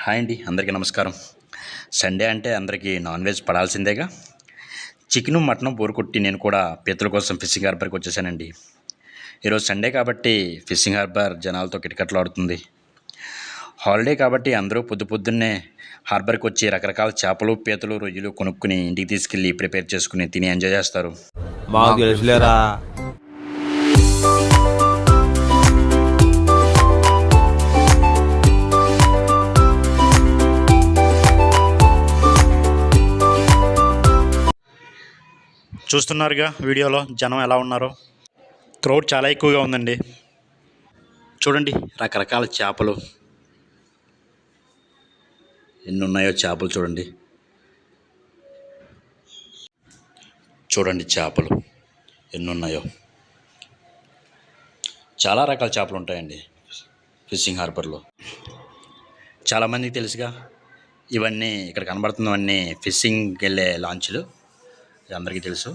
Hi అండి, అందరికీ నమస్కారం. సండే అంటే అందరికీ నాన్ వెజ్ పడాల్సిందేగా. చికెను మటను బోర్ కొట్టి నేను కూడా పీతల కోసం ఫిషింగ్ హార్బర్కి వచ్చేసానండి. ఈరోజు సండే కాబట్టి ఫిషింగ్ హార్బర్ జనాలతో కిటకిటలాడుతుంది. హాలిడే కాబట్టి అందరూ పొద్దున్నే హార్బర్కి వచ్చి రకరకాల చేపలు, పీతలు, రొయ్యలు కొనుక్కుని ఇంటికి తీసుకెళ్ళి ప్రిపేర్ చేసుకుని తిని ఎంజాయ్ చేస్తారు. మాకు తెలుసులేరా. చూస్తున్నారుగా వీడియోలో జనం ఎలా ఉన్నారో. క్రౌడ్ చాలా ఎక్కువగా ఉందండి. చూడండి రకరకాల చేపలు ఎన్ని ఉన్నాయో. చేపలు చూడండి, చేపలు ఎన్ని ఉన్నాయో. చాలా రకాల చేపలు ఉంటాయండి ఫిషింగ్ హార్బర్లో. చాలామందికి తెలుసుగా, ఇవన్నీ ఇక్కడ కనబడుతున్నవన్నీ ఫిషింగ్కి వెళ్ళే లాంచ్లు. ఇది అందరికీ తెలుసు.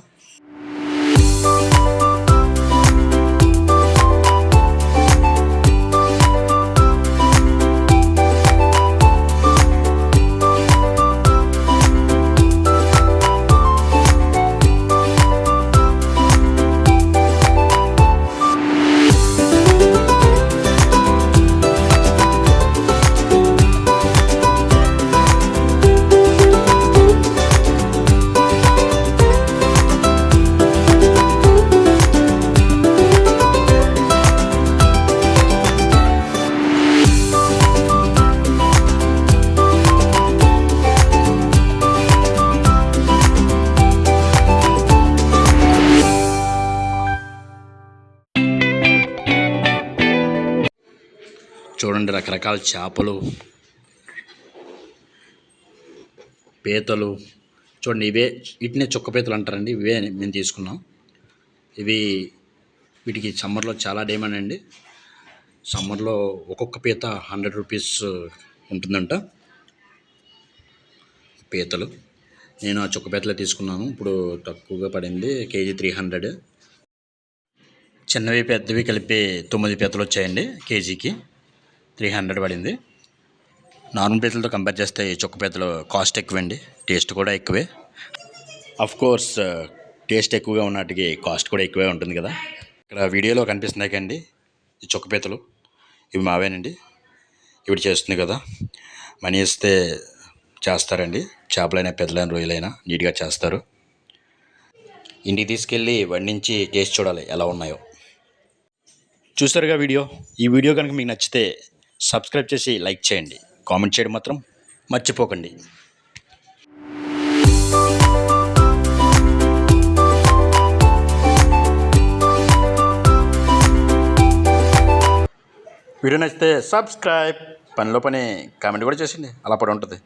చూడండి రకరకాల చేపలు, పీతలు. చూడండి, వీటినే చుక్క పీతలు అంటారండి. ఇవే మేము తీసుకున్నాం. వీటికి సమ్మర్లో చాలా డిమాండ్ అండి. సమ్మర్లో ఒక్కొక్క పీత 100 రూపీస్ ఉంటుందంట. పీతలు నేను ఆ చుక్క పీతలే తీసుకున్నాను. ఇప్పుడు తక్కువగా పడింది, కేజీ 300. చిన్నవి పెద్దవి కలిపి 9 పీతలు వచ్చాయండి. కేజీకి 300 పడింది. నార్మల్ పీతలతో కంపేర్ చేస్తే ఈ చుక్క పీతలు కాస్ట్ ఎక్కువండి, టేస్ట్ కూడా ఎక్కువే. అఫ్ కోర్స్ టేస్ట్ ఎక్కువగా ఉన్నట్టుకి కాస్ట్ కూడా ఎక్కువే ఉంటుంది కదా. ఇక్కడ వీడియోలో కనిపిస్తున్నాయి కండి ఈ చుక్క పీతలు. ఇవి మావేనండి. ఇవి చేస్తుంది కదా, మనీ ఇస్తే చేస్తారండి. చేపలైనా, పీతలైనా, రొయ్యలైనా నీట్గా చేస్తారు. ఇంటికి తీసుకెళ్ళి వండించి టేస్ట్ చూడాలి ఎలా ఉన్నాయో. చూసారుగా వీడియో. ఈ వీడియో కనుక మీకు నచ్చితే సబ్స్క్రైబ్ చేసి లైక్ చేయండి. కామెంట్ చేయడం మాత్రం మర్చిపోకండి. వీడియో నచ్చితే సబ్స్క్రైబ్, పనిలో పని కామెంట్ కూడా చేసింది, అలా పడి ఉంటుంది.